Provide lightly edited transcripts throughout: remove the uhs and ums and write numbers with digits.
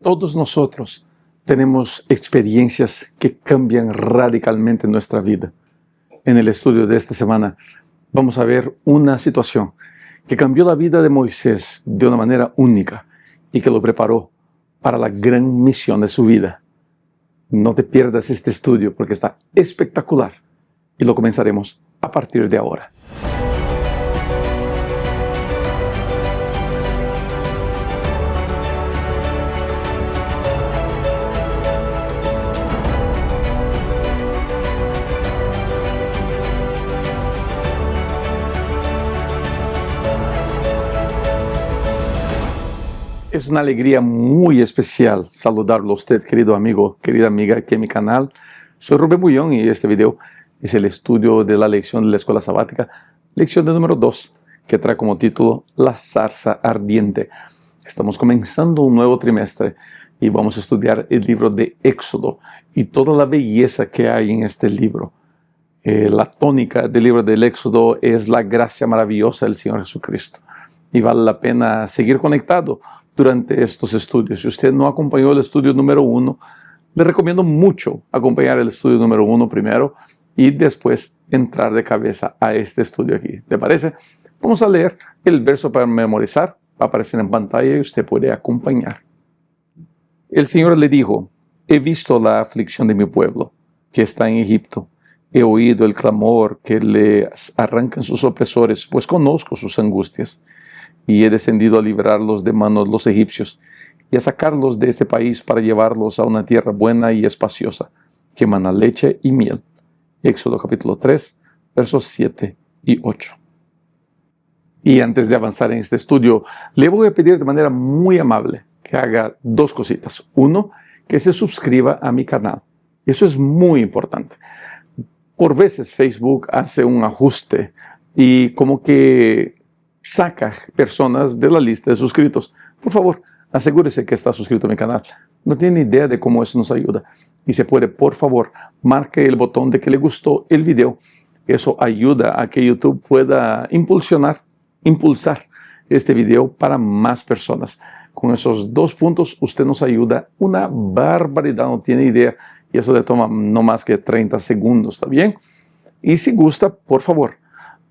Todos nosotros tenemos experiencias que cambian radicalmente nuestra vida. En el estudio de esta semana vamos a ver una situación que cambió la vida de Moisés de una manera única y que lo preparó para la gran misión de su vida. No te pierdas este estudio porque está espectacular y lo comenzaremos a partir de ahora. Es una alegría muy especial saludarlo a usted, querido amigo, querida amiga, aquí en mi canal. Soy Rubén Bullón y este video es el estudio de la lección de la escuela sabática, lección de número 2, que trae como título La zarza ardiente. Estamos comenzando un nuevo trimestre y vamos a estudiar el libro de Éxodo y toda la belleza que hay en este libro. La tónica del libro del Éxodo es la gracia maravillosa del Señor Jesucristo. Y vale la pena seguir conectado durante estos estudios. Si usted no acompañó el estudio número 1, le recomiendo mucho acompañar el estudio número 1 primero y después entrar de cabeza a este estudio aquí. ¿Te parece? Vamos a leer el verso para memorizar. Va a aparecer en pantalla y usted puede acompañar. El Señor le dijo: he visto la aflicción de mi pueblo que está en Egipto. He oído el clamor que le arrancan sus opresores, pues conozco sus angustias. Y he descendido a librarlos de manos de los egipcios y a sacarlos de ese país para llevarlos a una tierra buena y espaciosa, que mana leche y miel. Éxodo capítulo 3, versos 7 y 8. Y antes de avanzar en este estudio, le voy a pedir de manera muy amable que haga dos cositas. Uno, que se suscriba a mi canal. Eso es muy importante. Por veces Facebook hace un ajuste y como que saca personas de la lista de suscritos. Por favor, asegúrese que está suscrito a mi canal. No tiene idea de cómo eso nos ayuda. Y se puede, por favor, marque el botón de que le gustó el video. Eso ayuda a que YouTube pueda impulsar este video para más personas. Con esos dos puntos, usted nos ayuda una barbaridad, no tiene idea. Y eso le toma no más que 30 segundos, ¿está bien? Y si gusta, por favor,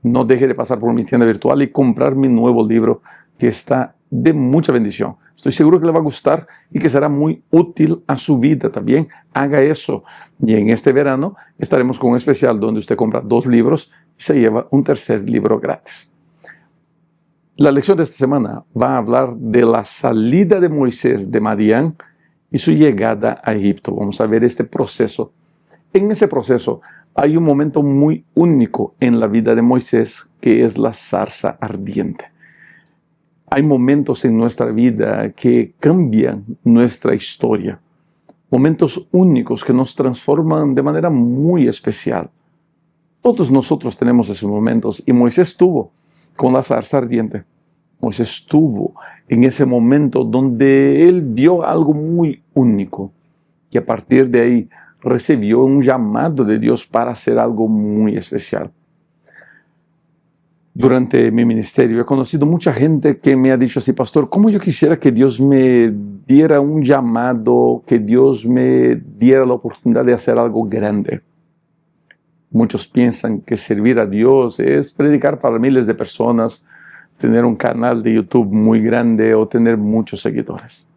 no deje de pasar por mi tienda virtual y comprar mi nuevo libro que está de mucha bendición. Estoy seguro que le va a gustar y que será muy útil a su vida también. Haga eso. Y en este verano estaremos con un especial donde usted compra 2 libros y se lleva un tercer libro gratis. La lección de esta semana va a hablar de la salida de Moisés de Madián y su llegada a Egipto. Vamos a ver este proceso. En ese proceso hay un momento muy único en la vida de Moisés, que es la zarza ardiente. Hay momentos en nuestra vida que cambian nuestra historia. Momentos únicos que nos transforman de manera muy especial. Todos nosotros tenemos esos momentos y Moisés tuvo con la zarza ardiente. Moisés estuvo en ese momento donde él vio algo muy único y a partir de ahí recibió un llamado de Dios para hacer algo muy especial. Durante mi ministerio he conocido mucha gente que me ha dicho así: pastor, ¿cómo yo quisiera que Dios me diera un llamado, que Dios me diera la oportunidad de hacer algo grande? Muchos piensan que servir a Dios es predicar para miles de personas, tener un canal de YouTube muy grande o tener muchos seguidores.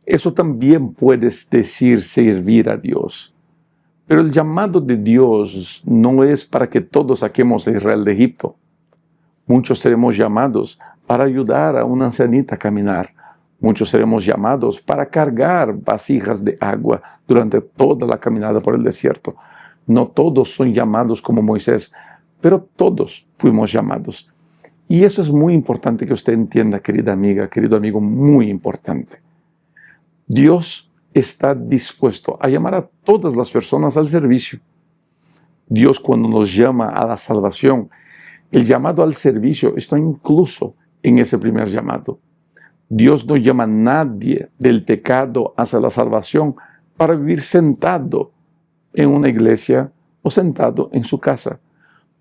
Eso también puedes decir servir a Dios. Pero el llamado de Dios no es para que todos saquemos a Israel de Egipto. Muchos seremos llamados para ayudar a una ancianita a caminar. Muchos seremos llamados para cargar vasijas de agua durante toda la caminada por el desierto. No todos son llamados como Moisés, pero todos fuimos llamados. Y eso es muy importante que usted entienda, querida amiga, querido amigo, muy importante. Dios está dispuesto a llamar a todas las personas al servicio. Dios, cuando nos llama a la salvación, el llamado al servicio está incluso en ese primer llamado. Dios no llama a nadie del pecado hacia la salvación para vivir sentado en una iglesia o sentado en su casa.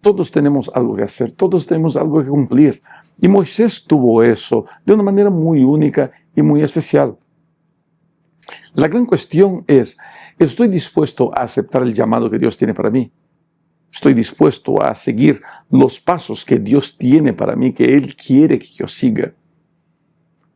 Todos tenemos algo que hacer, todos tenemos algo que cumplir. Y Moisés tuvo eso de una manera muy única y muy especial. La gran cuestión es, ¿estoy dispuesto a aceptar el llamado que Dios tiene para mí? ¿Estoy dispuesto a seguir los pasos que Dios tiene para mí, que Él quiere que yo siga?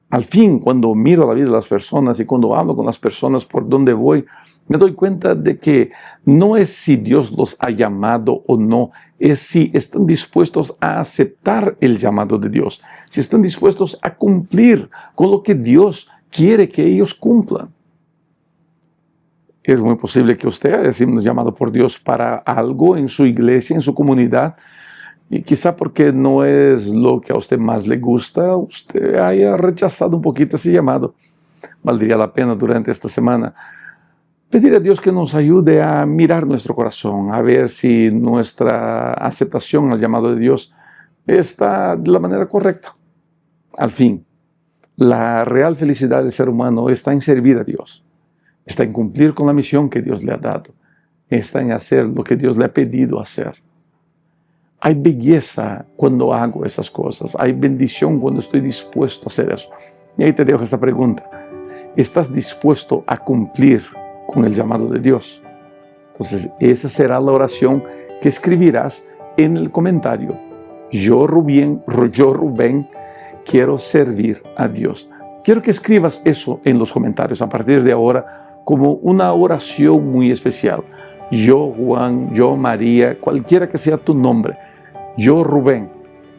Al fin, cuando miro la vida de las personas y cuando hablo con las personas por donde voy, me doy cuenta de que no es si Dios los ha llamado o no, es si están dispuestos a aceptar el llamado de Dios, si están dispuestos a cumplir con lo que Dios quiere que ellos cumplan. Es muy posible que usted haya sido llamado por Dios para algo en su iglesia, en su comunidad, y quizá porque no es lo que a usted más le gusta, usted haya rechazado un poquito ese llamado. Valdría la pena durante esta semana pedir a Dios que nos ayude a mirar nuestro corazón, a ver si nuestra aceptación al llamado de Dios está de la manera correcta. Al fin, la real felicidad del ser humano está en servir a Dios, está en cumplir con la misión que Dios le ha dado, está en hacer lo que Dios le ha pedido hacer. Hay belleza cuando hago esas cosas, hay bendición cuando estoy dispuesto a hacer eso. Y ahí te dejo esta pregunta: ¿estás dispuesto a cumplir con el llamado de Dios? Entonces, esa será la oración que escribirás en el comentario. Yo, Rubén, quiero servir a Dios. Quiero que escribas eso en los comentarios a partir de ahora como una oración muy especial. Yo, Juan, yo, María, cualquiera que sea tu nombre. Yo, Rubén,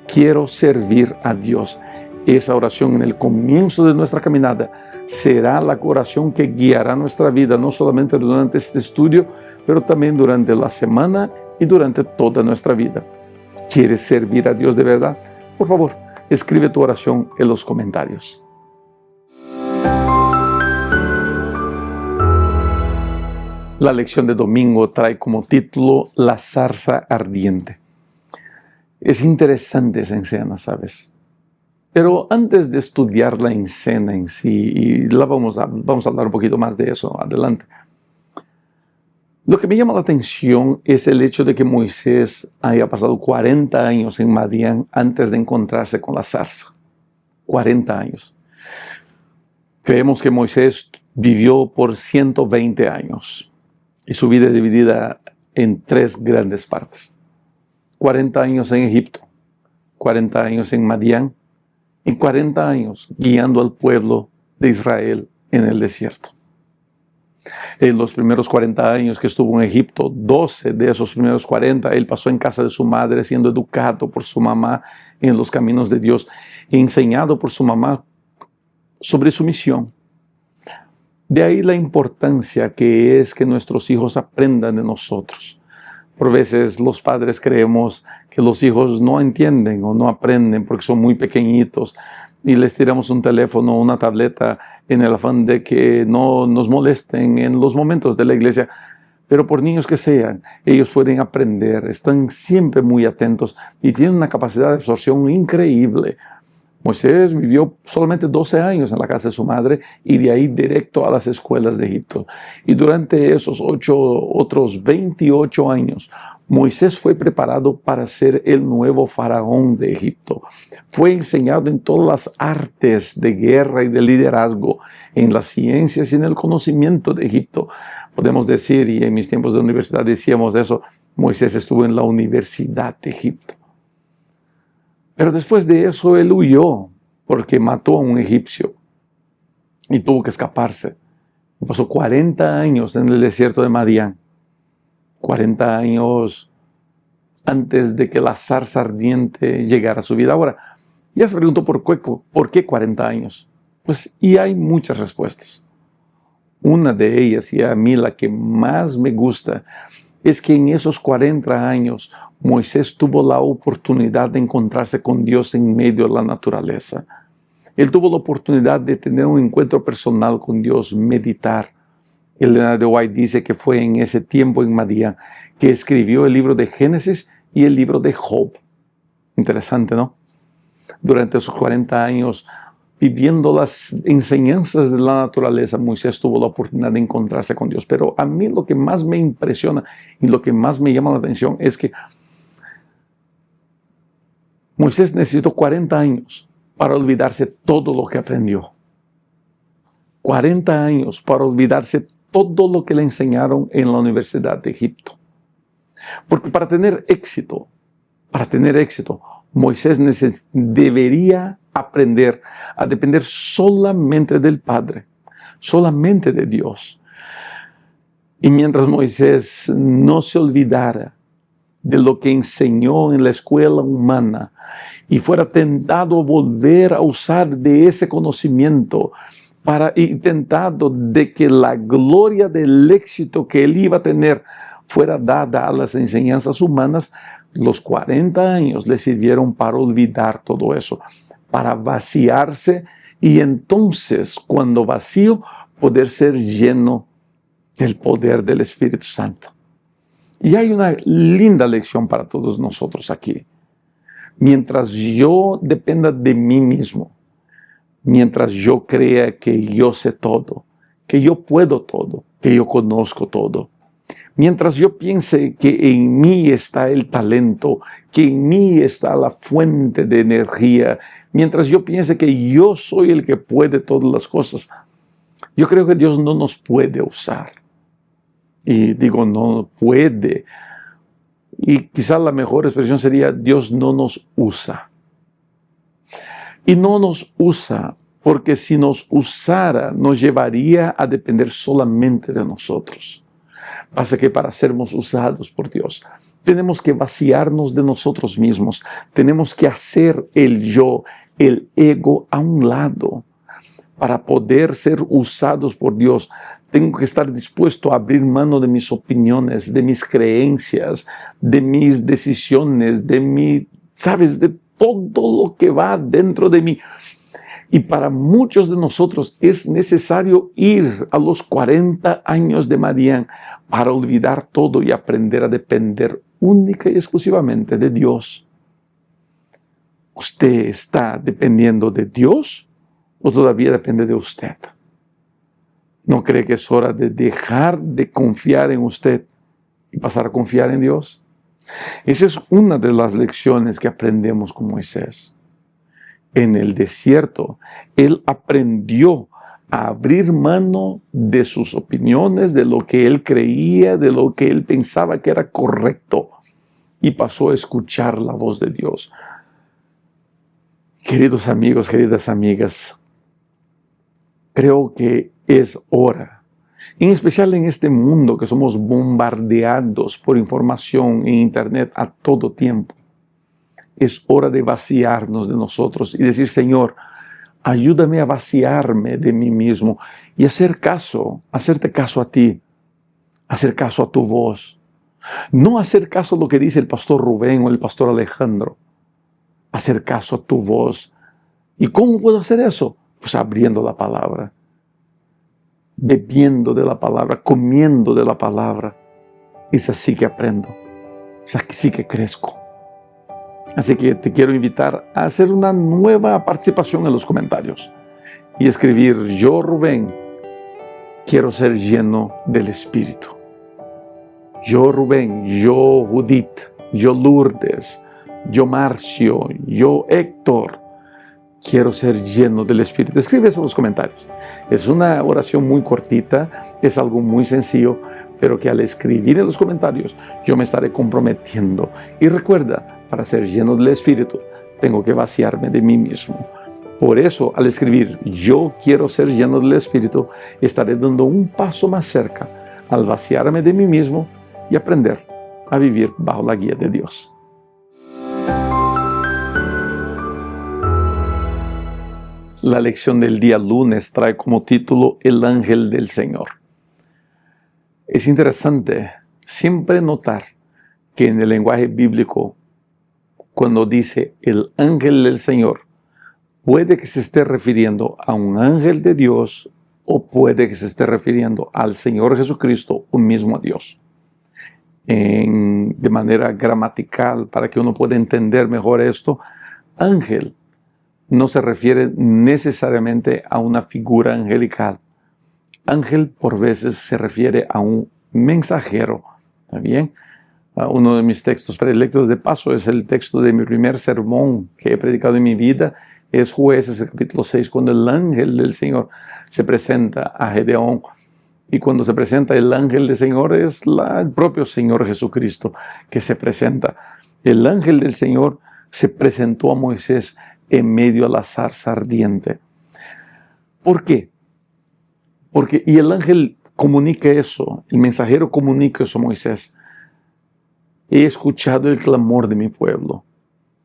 quiero servir a Dios. Esa oración en el comienzo de nuestra caminata será la oración que guiará nuestra vida, no solamente durante este estudio, pero también durante la semana y durante toda nuestra vida. ¿Quieres servir a Dios de verdad? Por favor, escribe tu oración en los comentarios. La lección de domingo trae como título La zarza ardiente. Es interesante esa escena, ¿sabes? Pero antes de estudiar la escena en sí, y vamos a hablar un poquito más de eso adelante, lo que me llama la atención es el hecho de que Moisés haya pasado 40 años en Madián antes de encontrarse con la zarza. 40 años. Creemos que Moisés vivió por 120 años y su vida es dividida en 3 grandes partes. 40 años en Egipto, 40 años en Madián y 40 años guiando al pueblo de Israel en el desierto. En los primeros 40 años que estuvo en Egipto, 12 de esos primeros 40, él pasó en casa de su madre, siendo educado por su mamá en los caminos de Dios, enseñado por su mamá sobre su misión. De ahí la importancia que es que nuestros hijos aprendan de nosotros. Por veces los padres creemos que los hijos no entienden o no aprenden porque son muy pequeñitos y les tiramos un teléfono o una tableta en el afán de que no nos molesten en los momentos de la iglesia. Pero por niños que sean, ellos pueden aprender, están siempre muy atentos y tienen una capacidad de absorción increíble. Moisés vivió solamente 12 años en la casa de su madre y de ahí directo a las escuelas de Egipto. Y durante esos otros 28 años, Moisés fue preparado para ser el nuevo faraón de Egipto. Fue enseñado en todas las artes de guerra y de liderazgo, en las ciencias y en el conocimiento de Egipto. Podemos decir, y en mis tiempos de universidad decíamos eso, Moisés estuvo en la Universidad de Egipto. Pero después de eso él huyó porque mató a un egipcio y tuvo que escaparse. Y pasó 40 años en el desierto de Madián. 40 años antes de que la zarza ardiente llegara a su vida. Ahora, ya se preguntó por qué 40 años. Pues, y hay muchas respuestas. Una de ellas, y a mí la que más me gusta, es que en esos 40 años Moisés tuvo la oportunidad de encontrarse con Dios en medio de la naturaleza. Él tuvo la oportunidad de tener un encuentro personal con Dios, meditar. Elena de White dice que fue en ese tiempo en Madián que escribió el libro de Génesis y el libro de Job. Interesante, ¿no? Durante esos 40 años, viviendo las enseñanzas de la naturaleza, Moisés tuvo la oportunidad de encontrarse con Dios. Pero a mí lo que más me impresiona y lo que más me llama la atención es que Moisés necesitó 40 años para olvidarse todo lo que aprendió. 40 años para olvidarse todo lo que le enseñaron en la Universidad de Egipto. Porque para tener éxito, Moisés debería aprender a depender solamente del Padre, solamente de Dios. Y mientras Moisés no se olvidara de lo que enseñó en la escuela humana y fuera tentado a volver a usar de ese conocimiento y tentado de que la gloria del éxito que él iba a tener fuera dada a las enseñanzas humanas, los 40 años le sirvieron para olvidar todo eso, para vaciarse y entonces, cuando vacío, poder ser lleno del poder del Espíritu Santo. Y hay una linda lección para todos nosotros aquí. Mientras yo dependa de mí mismo, mientras yo crea que yo sé todo, que yo puedo todo, que yo conozco todo, mientras yo piense que en mí está el talento, que en mí está la fuente de energía, mientras yo piense que yo soy el que puede todas las cosas, yo creo que Dios no nos puede usar. Y digo, no puede. Y quizás la mejor expresión sería, Dios no nos usa. Y no nos usa porque si nos usara, nos llevaría a depender solamente de nosotros. Pasa que para sermos usados por Dios, tenemos que vaciarnos de nosotros mismos. Tenemos que hacer el yo, el ego a un lado. Para poder ser usados por Dios, tengo que estar dispuesto a abrir mano de mis opiniones, de mis creencias, de mis decisiones, de todo lo que va dentro de mí. Y para muchos de nosotros es necesario ir a los 40 años de Madián para olvidar todo y aprender a depender única y exclusivamente de Dios. ¿Usted está dependiendo de Dios o todavía depende de usted? ¿No cree que es hora de dejar de confiar en usted y pasar a confiar en Dios? Esa es una de las lecciones que aprendemos con Moisés. En el desierto, él aprendió a abrir mano de sus opiniones, de lo que él creía, de lo que él pensaba que era correcto, y pasó a escuchar la voz de Dios. Queridos amigos, queridas amigas, creo que es hora, en especial en este mundo que somos bombardeados por información en internet a todo tiempo, es hora de vaciarnos de nosotros y decir, Señor, ayúdame a vaciarme de mí mismo y hacerte caso a ti, hacer caso a tu voz. No hacer caso a lo que dice el pastor Rubén o el pastor Alejandro, hacer caso a tu voz. ¿Y cómo puedo hacer eso? Pues abriendo la palabra, bebiendo de la palabra, comiendo de la palabra. Es así que aprendo, es así que crezco. Así que te quiero invitar a hacer una nueva participación en los comentarios y escribir, yo Rubén, quiero ser lleno del Espíritu. Yo Rubén, yo Judith, yo Lourdes, yo Marcio, yo Héctor, quiero ser lleno del Espíritu. Escribe eso en los comentarios. Es una oración muy cortita, es algo muy sencillo, pero que al escribir en los comentarios yo me estaré comprometiendo. Y recuerda, para ser lleno del Espíritu, tengo que vaciarme de mí mismo. Por eso, al escribir, yo quiero ser lleno del Espíritu, estaré dando un paso más cerca al vaciarme de mí mismo y aprender a vivir bajo la guía de Dios. La lección del día lunes trae como título El ángel del Señor. Es interesante siempre notar que en el lenguaje bíblico, cuando dice el ángel del Señor, puede que se esté refiriendo a un ángel de Dios o puede que se esté refiriendo al Señor Jesucristo o mismo a Dios. De manera gramatical, para que uno pueda entender mejor esto, ángel no se refiere necesariamente a una figura angelical. Ángel por veces se refiere a un mensajero. ¿Está bien? Uno de mis textos predilectos de paso es el texto de mi primer sermón que he predicado en mi vida. Es Jueces, el capítulo 6, cuando el ángel del Señor se presenta a Gedeón. Y cuando se presenta el ángel del Señor, es el propio Señor Jesucristo que se presenta. El ángel del Señor se presentó a Moisés en medio de la zarza ardiente. ¿Por qué? Y el ángel comunica eso, el mensajero comunica eso a Moisés. He escuchado el clamor de mi pueblo,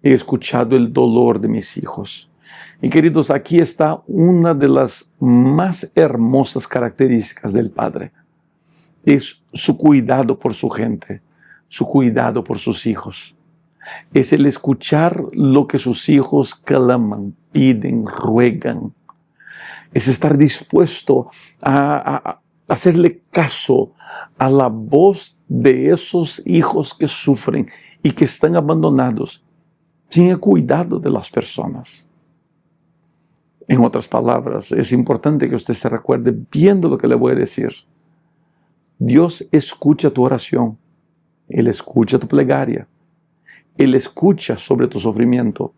he escuchado el dolor de mis hijos. Y queridos, aquí está una de las más hermosas características del Padre. Es su cuidado por su gente, su cuidado por sus hijos. Es el escuchar lo que sus hijos claman, piden, ruegan. Es estar dispuesto a hacerle caso a la voz de esos hijos que sufren y que están abandonados, sin el cuidado de las personas. En otras palabras, es importante que usted se recuerde bien de lo que le voy a decir. Dios escucha tu oración, Él escucha tu plegaria, Él escucha sobre tu sufrimiento.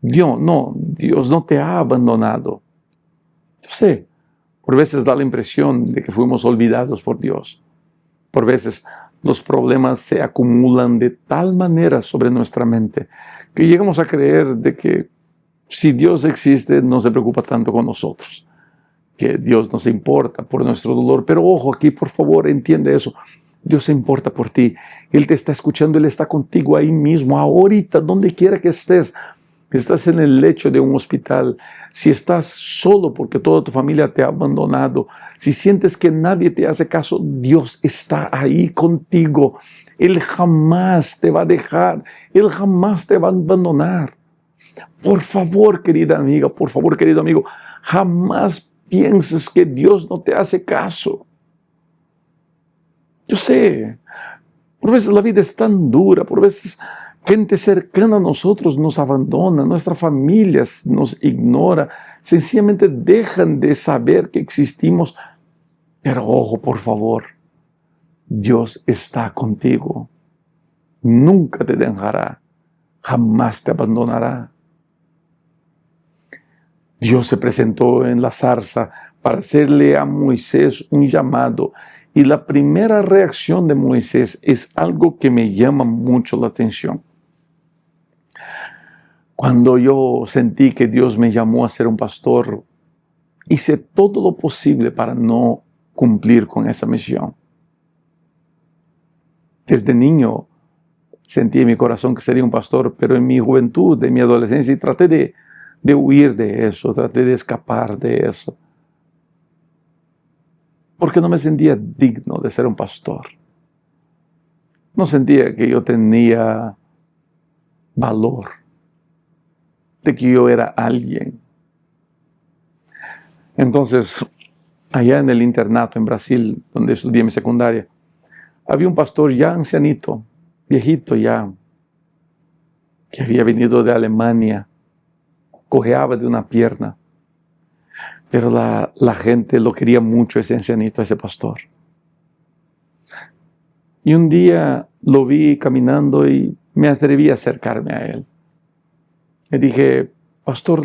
Dios no te ha abandonado. Yo sé, por veces da la impresión de que fuimos olvidados por Dios. Por veces los problemas se acumulan de tal manera sobre nuestra mente que llegamos a creer de que si Dios existe, no se preocupa tanto con nosotros, que Dios nos importa por nuestro dolor. Pero ojo aquí, por favor, entiende eso. Dios se importa por ti. Él te está escuchando, Él está contigo ahí mismo, ahorita, donde quiera que estés. Estás en el lecho de un hospital, si estás solo porque toda tu familia te ha abandonado, si sientes que nadie te hace caso, Dios está ahí contigo. Él jamás te va a dejar, Él jamás te va a abandonar. Por favor, querida amiga, por favor, querido amigo, jamás pienses que Dios no te hace caso. Yo sé, por veces la vida es tan dura, por veces gente cercana a nosotros nos abandona, nuestras familias nos ignora, sencillamente dejan de saber que existimos. Pero ojo, por favor, Dios está contigo. Nunca te dejará, jamás te abandonará. Dios se presentó en la zarza para hacerle a Moisés un llamado. Y la primera reacción de Moisés es algo que me llama mucho la atención. Cuando yo sentí que Dios me llamó a ser un pastor, hice todo lo posible para no cumplir con esa misión. Desde niño sentí en mi corazón que sería un pastor, pero en mi juventud, en mi adolescencia, traté de huir de eso, traté de escapar de eso. Porque no me sentía digno de ser un pastor. No sentía que yo tenía valor, de que yo era alguien. Entonces, allá en el internato en Brasil, donde estudié mi secundaria, había un pastor ya ancianito, viejito ya, que había venido de Alemania, cojeaba de una pierna, pero la gente lo quería mucho, ese ancianito, ese pastor. Y un día lo vi caminando y me atreví a acercarme a él. Le dije, pastor,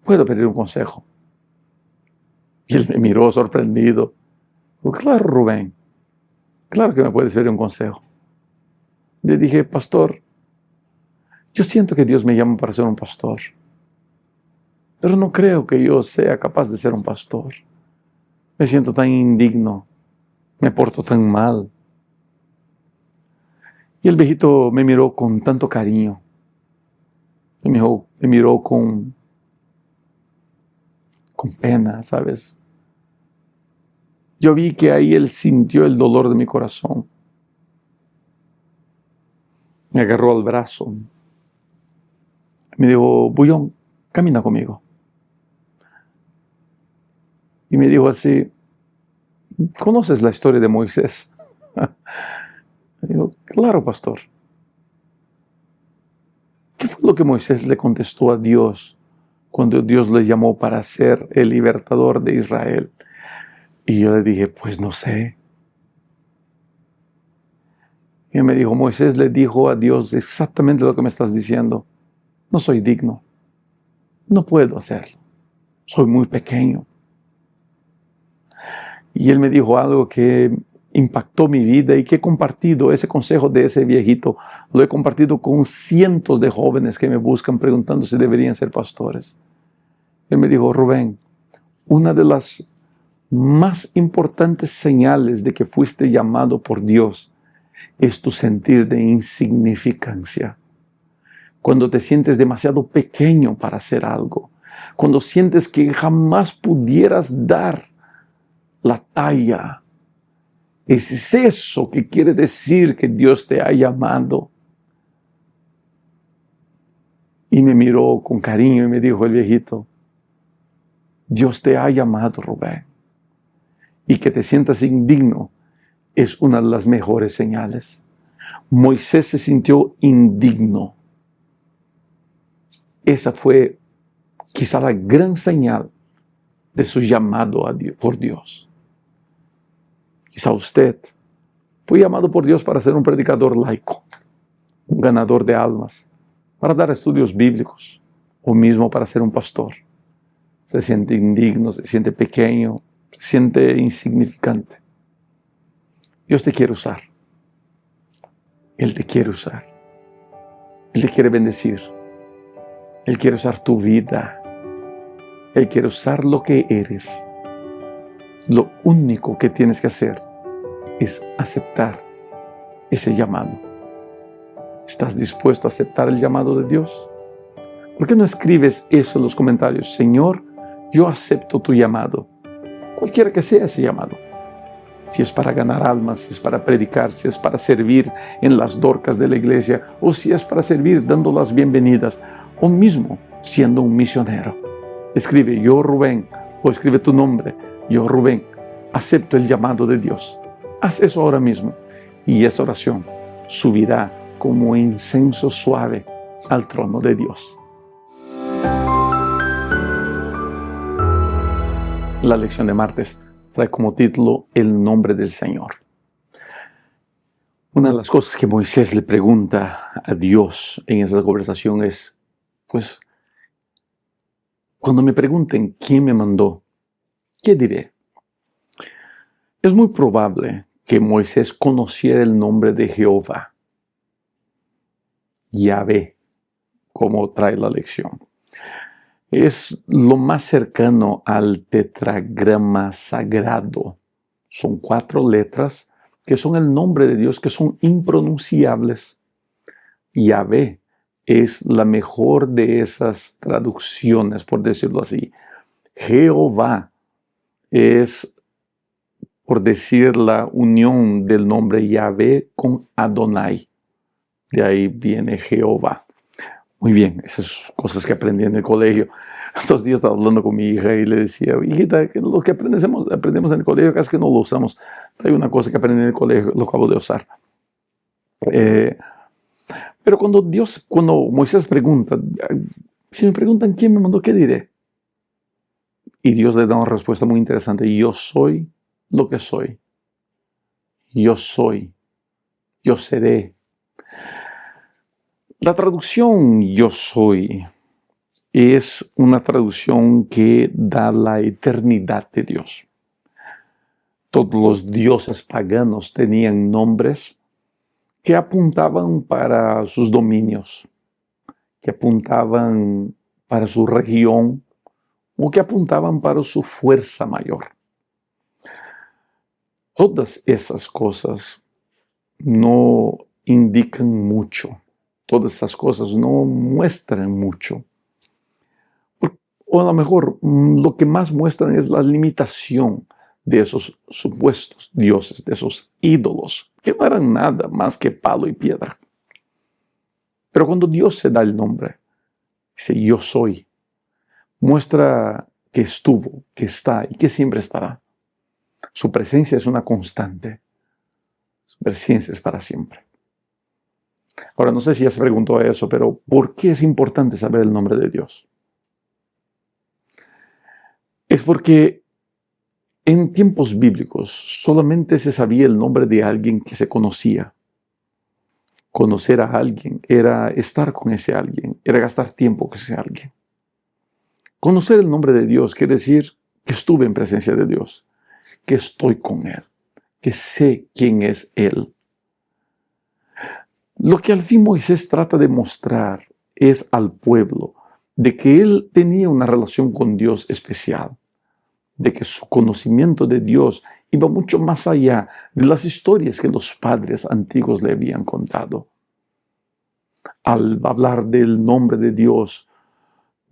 ¿puedo pedir un consejo? Y él me miró sorprendido. Dijo, claro, Rubén, claro que me puedes pedir un consejo. Le dije, pastor, yo siento que Dios me llama para ser un pastor, pero no creo que yo sea capaz de ser un pastor. Me siento tan indigno, me porto tan mal. Y el viejito me miró con tanto cariño. Me miró con pena, ¿sabes? Yo vi que ahí él sintió el dolor de mi corazón. Me agarró al brazo. Me dijo, Bullón, camina conmigo. Y me dijo así, ¿conoces la historia de Moisés? Digo, claro, pastor. ¿Qué fue lo que Moisés le contestó a Dios cuando Dios le llamó para ser el libertador de Israel? Y yo le dije, pues no sé. Y él me dijo, Moisés le dijo a Dios exactamente lo que me estás diciendo. No soy digno. no puedo hacerlo. Soy muy pequeño. Y él me dijo algo que impactó mi vida y que he compartido ese consejo de ese viejito. Lo he compartido con cientos de jóvenes que me buscan preguntando si deberían ser pastores. Él me dijo, Rubén, una de las más importantes señales de que fuiste llamado por Dios es tu sentir de insignificancia. Cuando te sientes demasiado pequeño para hacer algo. Cuando sientes que jamás pudieras dar la talla. ¿Es eso que quiere decir que Dios te ha llamado? Y me miró con cariño y me dijo el viejito, Dios te ha llamado, Rubén. Y que te sientas indigno es una de las mejores señales. Moisés se sintió indigno. Esa fue quizá la gran señal de su llamado a Dios, por Dios. Quizá usted fue llamado por Dios para ser un predicador laico, un ganador de almas, para dar estudios bíblicos, o mismo para ser un pastor. Se siente indigno, se siente pequeño, se siente insignificante. Dios te quiere usar. Él te quiere usar. Él te quiere bendecir. Él quiere usar tu vida. Él quiere usar lo que eres. Lo único que tienes que hacer es aceptar ese llamado. ¿Estás dispuesto a aceptar el llamado de Dios? ¿Por qué no escribes eso en los comentarios? Señor, yo acepto tu llamado. Cualquiera que sea ese llamado. Si es para ganar almas, si es para predicar, si es para servir en las dorcas de la iglesia, o si es para servir dando las bienvenidas, o mismo siendo un misionero. Escribe yo Rubén, o escribe tu nombre, yo Rubén, acepto el llamado de Dios. Haz eso ahora mismo y esa oración subirá como incenso suave al trono de Dios. La lección de martes trae como título el nombre del Señor. Una de las cosas que Moisés le pregunta a Dios en esa conversación es, pues, cuando me pregunten quién me mandó, ¿qué diré? Es muy probable que Moisés conociera el nombre de Jehová, Yahvé, como trae la lección. Es lo más cercano al tetragrama sagrado. Son 4 letras que son el nombre de Dios, que son impronunciables. Yahvé es la mejor de esas traducciones, por decirlo así. Jehová es, por decir, la unión del nombre Yahvé con Adonai. De ahí viene Jehová. Muy bien, esas cosas que aprendí en el colegio. Estos días estaba hablando con mi hija y le decía, hijita, que lo que aprendemos en el colegio casi que no lo usamos. Hay una cosa que aprendí en el colegio, lo acabo de usar. Pero cuando Moisés pregunta, si me preguntan quién me mandó, ¿qué diré? Y Dios le da una respuesta muy interesante. Yo soy lo que soy. Yo soy. Yo seré. La traducción yo soy es una traducción que da la eternidad de Dios. Todos los dioses paganos tenían nombres que apuntaban para sus dominios, que apuntaban para su región o que apuntaban para su fuerza mayor. Todas esas cosas no indican mucho. Todas esas cosas no muestran mucho. O a lo mejor lo que más muestran es la limitación de esos supuestos dioses, de esos ídolos, que no eran nada más que palo y piedra. Pero cuando Dios se da el nombre, dice yo soy, muestra que estuvo, que está y que siempre estará. Su presencia es una constante. Su presencia es para siempre. Ahora, no sé si ya se preguntó eso, pero ¿por qué es importante saber el nombre de Dios? Es porque en tiempos bíblicos solamente se sabía el nombre de alguien que se conocía. Conocer a alguien era estar con ese alguien, era gastar tiempo con ese alguien. Conocer el nombre de Dios quiere decir que estuve en presencia de Dios, que estoy con Él, que sé quién es Él. Lo que al fin Moisés trata de mostrar es al pueblo de que él tenía una relación con Dios especial, de que su conocimiento de Dios iba mucho más allá de las historias que los padres antiguos le habían contado. Al hablar del nombre de Dios,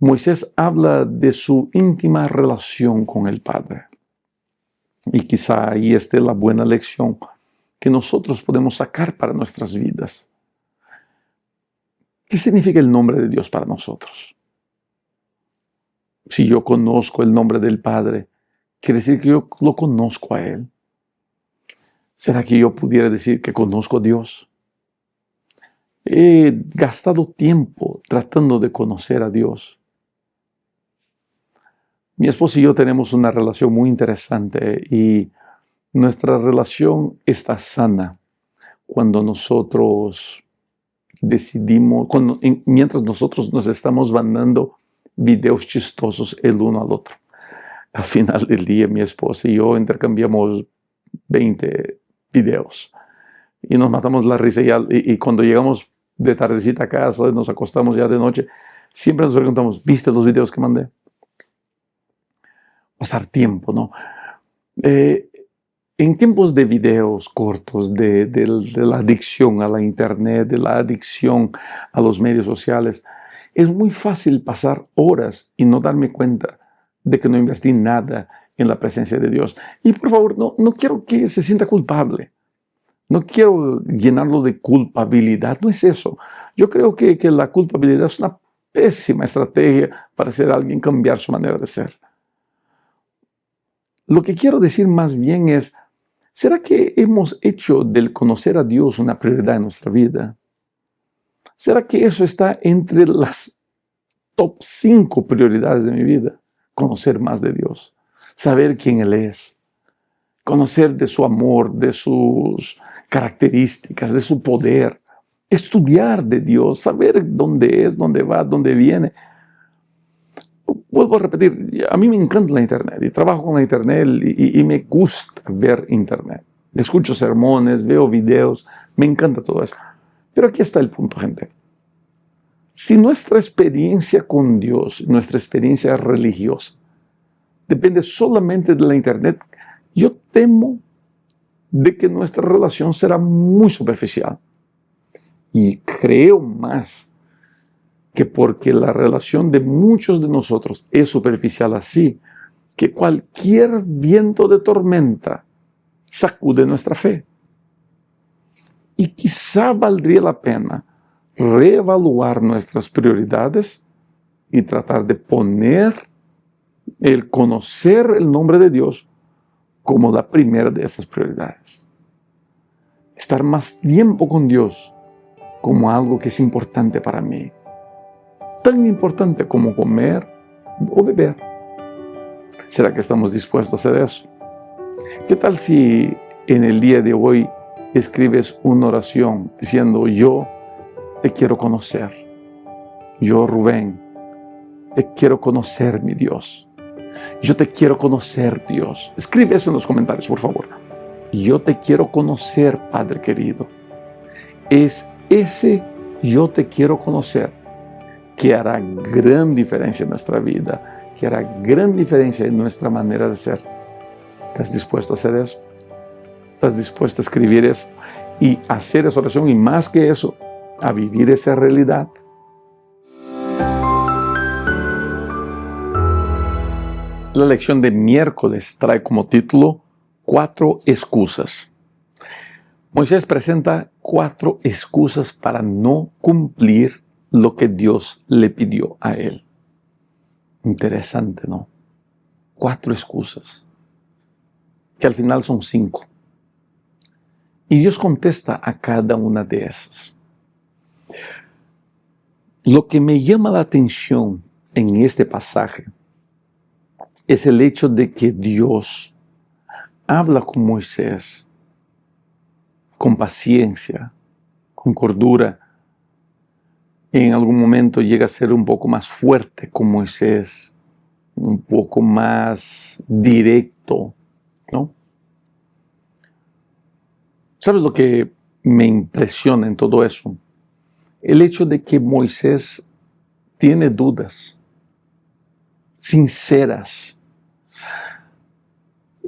Moisés habla de su íntima relación con el Padre. Y quizá ahí esté la buena lección que nosotros podemos sacar para nuestras vidas. ¿Qué significa el nombre de Dios para nosotros? Si yo conozco el nombre del Padre, quiere decir que yo lo conozco a Él. ¿Será que yo pudiera decir que conozco a Dios? He gastado tiempo tratando de conocer a Dios. Mi esposa y yo tenemos una relación muy interesante y nuestra relación está sana cuando nosotros decidimos, mientras nosotros nos estamos mandando videos chistosos el uno al otro. Al final del día, mi esposa y yo intercambiamos 20 videos y nos matamos la risa y cuando llegamos de tardecita a casa, nos acostamos ya de noche, siempre nos preguntamos, ¿viste los videos que mandé? Pasar tiempo, ¿no? En tiempos de videos cortos, de la adicción a la internet, de la adicción a los medios sociales, es muy fácil pasar horas y no darme cuenta de que no invertí nada en la presencia de Dios. Y por favor, no quiero que se sienta culpable. No quiero llenarlo de culpabilidad, no es eso. Yo creo que la culpabilidad es una pésima estrategia para hacer a alguien cambiar su manera de ser. Lo que quiero decir más bien es, ¿será que hemos hecho del conocer a Dios una prioridad en nuestra vida? ¿Será que eso está entre las top 5 prioridades de mi vida? Conocer más de Dios, saber quién Él es, conocer de su amor, de sus características, de su poder, estudiar de Dios, saber dónde es, dónde va, dónde viene. Vuelvo a repetir, a mí me encanta la internet y trabajo con la internet y me gusta ver internet. Escucho sermones, veo videos, me encanta todo eso. Pero aquí está el punto, gente. Si nuestra experiencia con Dios, nuestra experiencia religiosa, depende solamente de la internet, yo temo de que nuestra relación será muy superficial. Y creo más que porque la relación de muchos de nosotros es superficial así, que cualquier viento de tormenta sacude nuestra fe. Y quizá valdría la pena reevaluar nuestras prioridades y tratar de poner el conocer el nombre de Dios como la primera de esas prioridades. Estar más tiempo con Dios como algo que es importante para mí. Tan importante como comer o beber. ¿Será que estamos dispuestos a hacer eso? ¿Qué tal si en el día de hoy escribes una oración diciendo, yo te quiero conocer? Yo, Rubén, te quiero conocer, mi Dios. Yo te quiero conocer, Dios. Escribe eso en los comentarios, por favor. Yo te quiero conocer, Padre querido. Es ese yo te quiero conocer que hará gran diferencia en nuestra vida, que hará gran diferencia en nuestra manera de ser. ¿Estás dispuesto a hacer eso? ¿Estás dispuesto a escribir eso y hacer esa oración y más que eso, a vivir esa realidad? La lección de miércoles trae como título 4 excusas. Moisés presenta 4 excusas para no cumplir lo que Dios le pidió a él. Interesante, ¿no? 4 excusas, que al final son 5. Y Dios contesta a cada una de esas. Lo que me llama la atención en este pasaje es el hecho de que Dios habla con Moisés con paciencia, con cordura. En algún momento llega a ser un poco más fuerte con Moisés. un poco más directo, ¿no? ¿Sabes lo que me impresiona en todo eso? El hecho de que Moisés tiene dudas sinceras,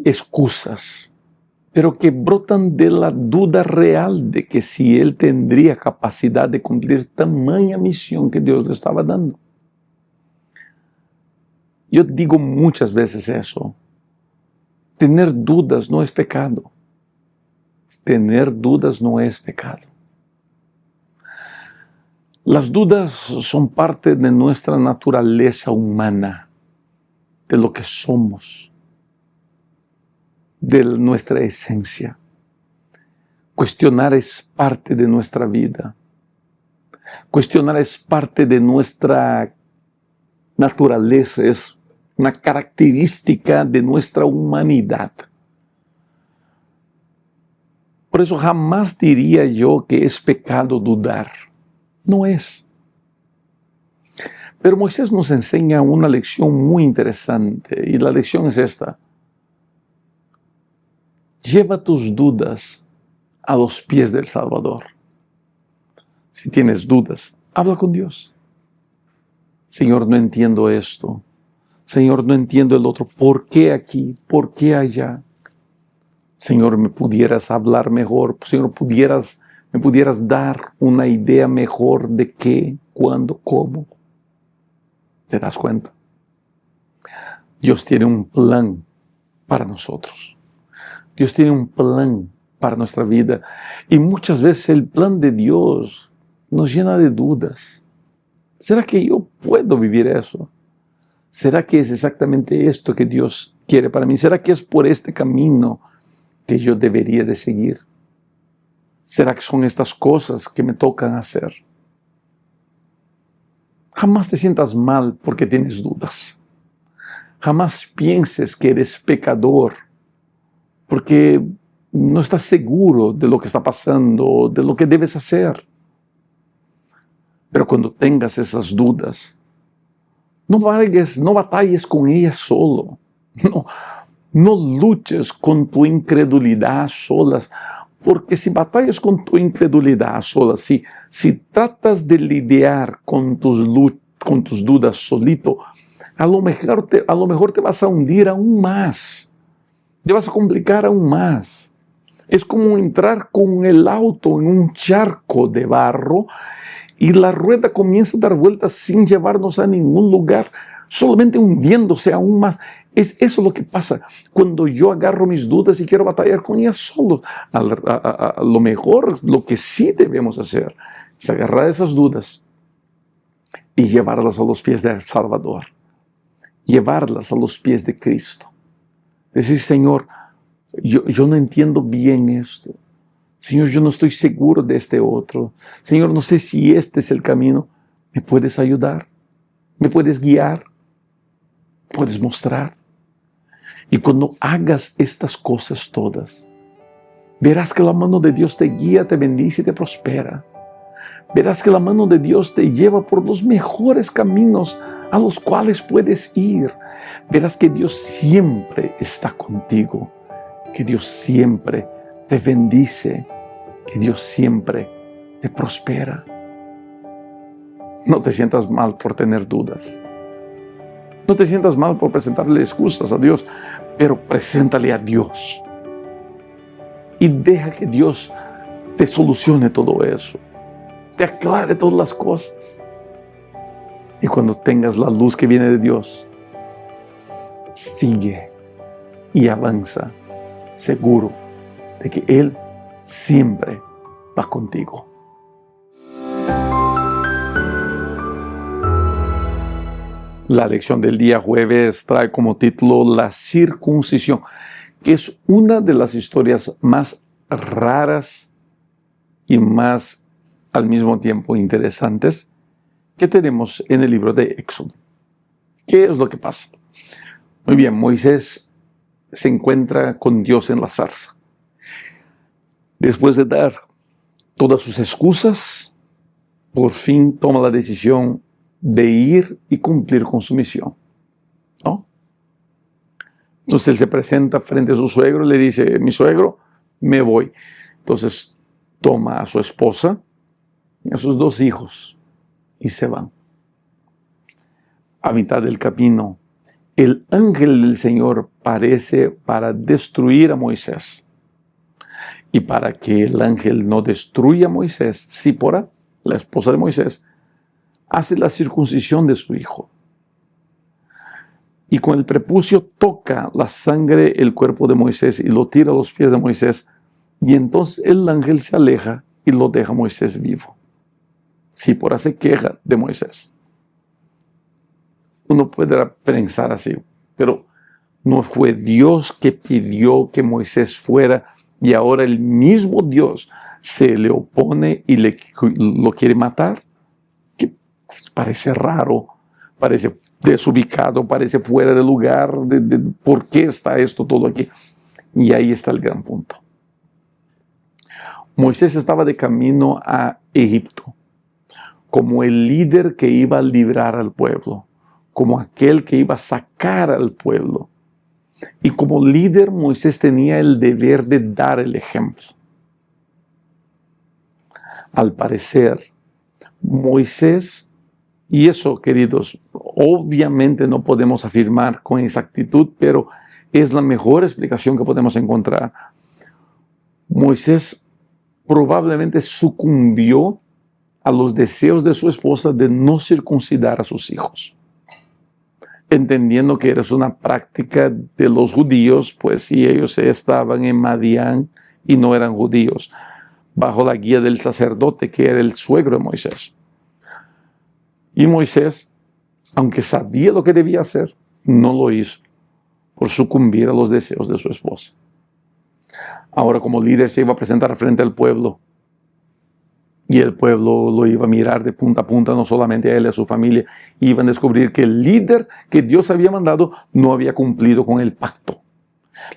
excusas, pero que brotan de la duda real de que si él tendría capacidad de cumplir tamaña misión que Dios le estaba dando. Yo digo muchas veces eso. Tener dudas no es pecado. Tener dudas no es pecado. Las dudas son parte de nuestra naturaleza humana, de lo que somos, de nuestra esencia. Cuestionar es parte de nuestra vida. Cuestionar es parte de nuestra naturaleza, es una característica de nuestra humanidad. Por eso jamás diría yo que es pecado dudar. No es. Pero Moisés nos enseña una lección muy interesante, y la lección es esta. Lleva tus dudas a los pies del Salvador. Si tienes dudas, habla con Dios. Señor, no entiendo esto. Señor, no entiendo el otro. ¿Por qué aquí? ¿Por qué allá? Señor, ¿me pudieras hablar mejor? Señor, ¿me pudieras dar una idea mejor de qué, cuándo, cómo? ¿Te das cuenta? Dios tiene un plan para nosotros. Dios tiene un plan para nuestra vida. Y muchas veces el plan de Dios nos llena de dudas. ¿Será que yo puedo vivir eso? ¿Será que es exactamente esto que Dios quiere para mí? ¿Será que es por este camino que yo debería de seguir? ¿Será que son estas cosas que me tocan hacer? Jamás te sientas mal porque tienes dudas. Jamás pienses que eres pecador porque no estás seguro de lo que está pasando, de lo que debes hacer. Pero cuando tengas esas dudas, no batalles con ellas solo. No luches con tu incredulidad solas. Porque si batallas con tu incredulidad sola, si tratas de lidiar con tus dudas solito, a lo mejor te vas a hundir aún más. Te vas a complicar aún más. Es como entrar con el auto en un charco de barro y la rueda comienza a dar vueltas sin llevarnos a ningún lugar, solamente hundiéndose aún más. Es eso lo que pasa cuando yo agarro mis dudas y quiero batallar con ellas solos. A lo mejor lo que sí debemos hacer es agarrar esas dudas y llevarlas a los pies del Salvador. Llevarlas a los pies de Cristo. Decir, Señor, yo no entiendo bien esto. Señor, yo no estoy seguro de este otro. Señor, no sé si este es el camino. ¿Me puedes ayudar? ¿Me puedes guiar? ¿Puedes mostrar? Y cuando hagas estas cosas todas, verás que la mano de Dios te guía, te bendice y te prospera. Verás que la mano de Dios te lleva por los mejores caminos a los cuales puedes ir. Verás que Dios siempre está contigo, que Dios siempre te bendice, que Dios siempre te prospera. No te sientas mal por tener dudas. No te sientas mal por presentarle excusas a Dios, pero preséntale a Dios. Y deja que Dios te solucione todo eso. Te aclare todas las cosas. Y cuando tengas la luz que viene de Dios, sigue y avanza, seguro de que Él siempre va contigo. La lección del día jueves trae como título La circuncisión, que es una de las historias más raras y más al mismo tiempo interesantes que tenemos en el libro de Éxodo. ¿Qué es lo que pasa? Muy bien, Moisés se encuentra con Dios en la zarza. Después de dar todas sus excusas, por fin toma la decisión de ir y cumplir con su misión, ¿no? Entonces él se presenta frente a su suegro y le dice, mi suegro, me voy. Entonces toma a su esposa y a sus 2 hijos y se van. A mitad del camino, el ángel del Señor aparece para destruir a Moisés. Y para que el ángel no destruya a Moisés, Sípora, la esposa de Moisés, hace la circuncisión de su hijo. Y con el prepucio toca la sangre el cuerpo de Moisés y lo tira a los pies de Moisés. Y entonces el ángel se aleja y lo deja a Moisés vivo. Sípora se queja de Moisés. Uno puede pensar así, pero no fue Dios que pidió que Moisés fuera y ahora el mismo Dios se le opone y lo quiere matar. Que parece raro, parece desubicado, parece fuera de lugar. ¿Por qué está esto todo aquí? Y ahí está el gran punto. Moisés estaba de camino a Egipto como el líder que iba a librar al pueblo, como aquel que iba a sacar al pueblo. Y como líder, Moisés tenía el deber de dar el ejemplo. Al parecer, Moisés, y eso, queridos, obviamente no podemos afirmar con exactitud, pero es la mejor explicación que podemos encontrar. Moisés probablemente sucumbió a los deseos de su esposa de no circuncidar a sus hijos, entendiendo que era una práctica de los judíos, pues si ellos estaban en Madián y no eran judíos, bajo la guía del sacerdote que era el suegro de Moisés. Y Moisés, aunque sabía lo que debía hacer, no lo hizo por sucumbir a los deseos de su esposa. Ahora como líder se iba a presentar frente al pueblo y el pueblo lo iba a mirar de punta a punta, no solamente a él y a su familia. Iban a descubrir que el líder que Dios había mandado no había cumplido con el pacto.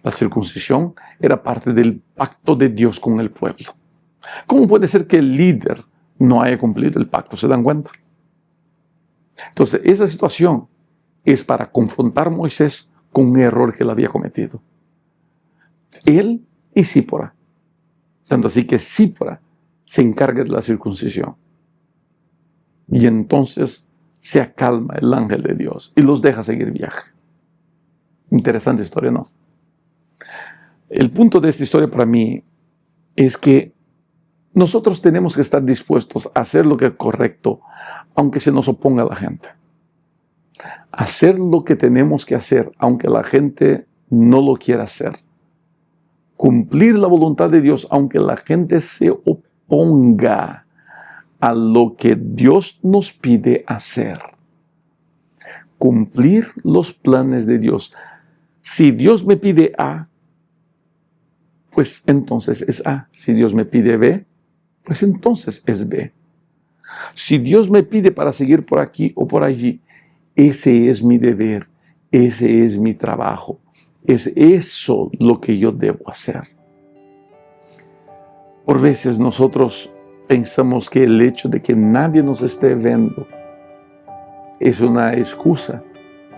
La circuncisión era parte del pacto de Dios con el pueblo. ¿Cómo puede ser que el líder no haya cumplido el pacto? ¿Se dan cuenta? Entonces, esa situación es para confrontar a Moisés con un error que él había cometido. Él y Sípora. Tanto así que Sípora se encarga de la circuncisión. Y entonces se acalma el ángel de Dios y los deja seguir viaje. Interesante historia, ¿no? El punto de esta historia para mí es que nosotros tenemos que estar dispuestos a hacer lo que es correcto, aunque se nos oponga la gente. Hacer lo que tenemos que hacer, aunque la gente no lo quiera hacer. Cumplir la voluntad de Dios, aunque la gente se oponga a lo que Dios nos pide hacer. Cumplir los planes de Dios. Si Dios me pide A, pues entonces es A. Si Dios me pide B, pues entonces es B. Si Dios me pide para seguir por aquí o por allí, ese es mi deber, ese es mi trabajo. Es eso lo que yo debo hacer. Por veces nosotros pensamos que el hecho de que nadie nos esté viendo es una excusa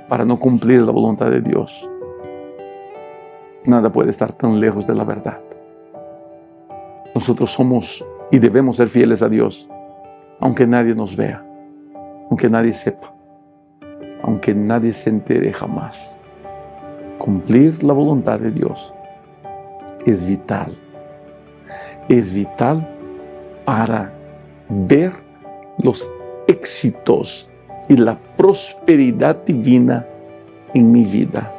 para no cumplir la voluntad de Dios. Nada puede estar tan lejos de la verdad. Nosotros somos y debemos ser fieles a Dios, aunque nadie nos vea, aunque nadie sepa, aunque nadie se entere jamás. Cumplir la voluntad de Dios es vital. Es vital para ver los éxitos y la prosperidad divina en mi vida.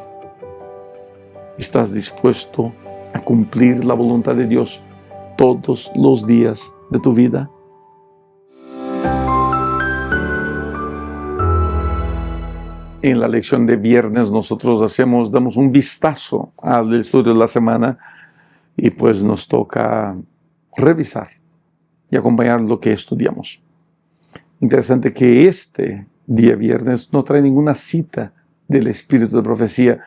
¿Estás dispuesto a cumplir la voluntad de Dios todos los días de tu vida? En la lección de viernes nosotros damos un vistazo al estudio de la semana y pues nos toca revisar y acompañar lo que estudiamos. Interesante que este día viernes no trae ninguna cita del espíritu de profecía,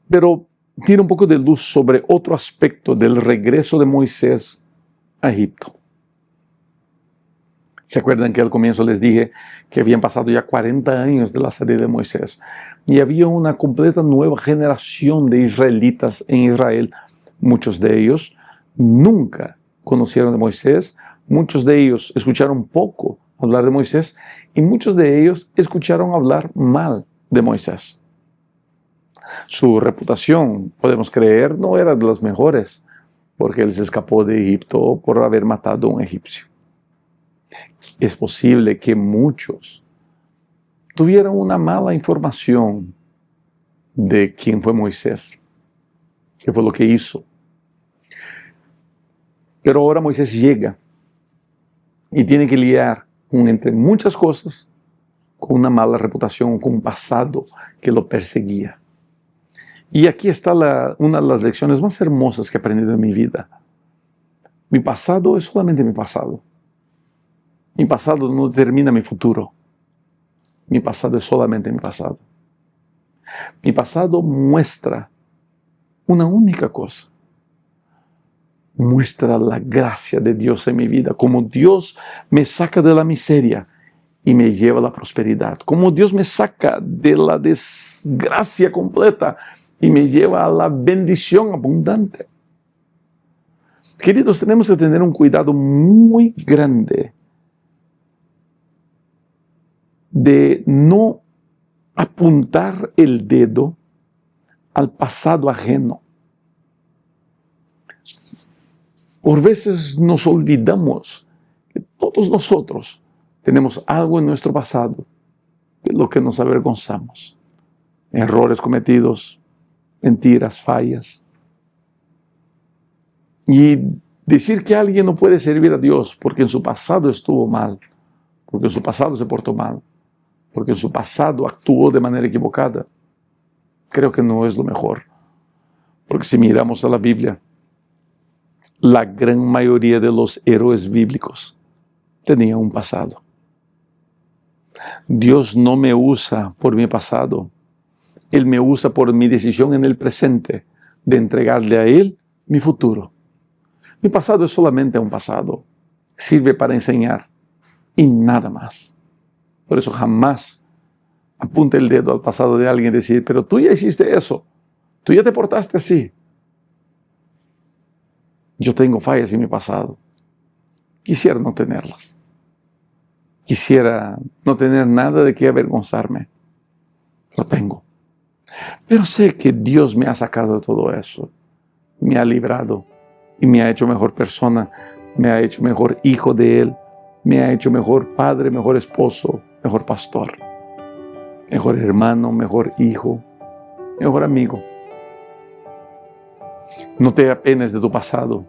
pero tiene un poco de luz sobre otro aspecto del regreso de Moisés a Egipto. ¿Se acuerdan que al comienzo les dije que habían pasado ya 40 años de la salida de Moisés? y había una completa nueva generación de israelitas en Israel. Muchos de ellos nunca conocieron de Moisés, muchos de ellos escucharon poco hablar de Moisés y muchos de ellos escucharon hablar mal de Moisés. Su reputación, podemos creer, no era de las mejores, porque él se escapó de Egipto por haber matado a un egipcio. Es posible que muchos tuvieron una mala información de quién fue Moisés, qué fue lo que hizo. Pero ahora Moisés llega y tiene que lidiar con, entre muchas cosas, con una mala reputación, con un pasado que lo perseguía. Y aquí está una de las lecciones más hermosas que he aprendido en mi vida. Mi pasado es solamente mi pasado. Mi pasado no determina mi futuro. Mi pasado es solamente mi pasado. Mi pasado muestra una única cosa. Muestra la gracia de Dios en mi vida. Como Dios me saca de la miseria y me lleva a la prosperidad. Como Dios me saca de la desgracia completa y me lleva a la bendición abundante. Queridos, tenemos que tener un cuidado muy grande de no apuntar el dedo al pasado ajeno. Por veces nos olvidamos que todos nosotros tenemos algo en nuestro pasado de lo que nos avergonzamos. Errores cometidos, mentiras, fallas. Y decir que alguien no puede servir a Dios porque en su pasado estuvo mal, porque en su pasado se portó mal, porque en su pasado actuó de manera equivocada, creo que no es lo mejor. Porque si miramos a la Biblia, la gran mayoría de los héroes bíblicos tenían un pasado. Dios no me usa por mi pasado. Él me usa por mi decisión en el presente de entregarle a Él mi futuro. Mi pasado es solamente un pasado. Sirve para enseñar y nada más. Por eso jamás apunte el dedo al pasado de alguien y decir, pero tú ya hiciste eso. Tú ya te portaste así. Yo tengo fallas en mi pasado. Quisiera no tenerlas. Quisiera no tener nada de qué avergonzarme. Lo tengo. Pero sé que Dios me ha sacado de todo eso. Me ha librado y me ha hecho mejor persona. Me ha hecho mejor hijo de Él. Me ha hecho mejor padre, mejor esposo, mejor pastor. Mejor hermano, mejor hijo, mejor amigo. No te apenes de tu pasado.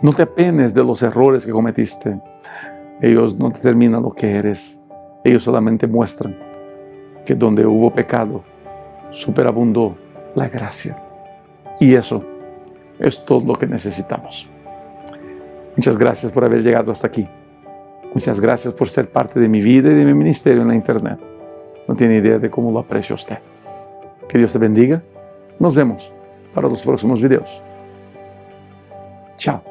No te apenes de los errores que cometiste. Ellos no determinan lo que eres. Ellos solamente muestran que donde hubo pecado, superabundó la gracia. Y eso es todo lo que necesitamos. Muchas gracias por haber llegado hasta aquí. Muchas gracias por ser parte de mi vida y de mi ministerio en la internet. No tiene idea de cómo lo aprecio usted. Que Dios te bendiga. Nos vemos para los próximos videos. Chao.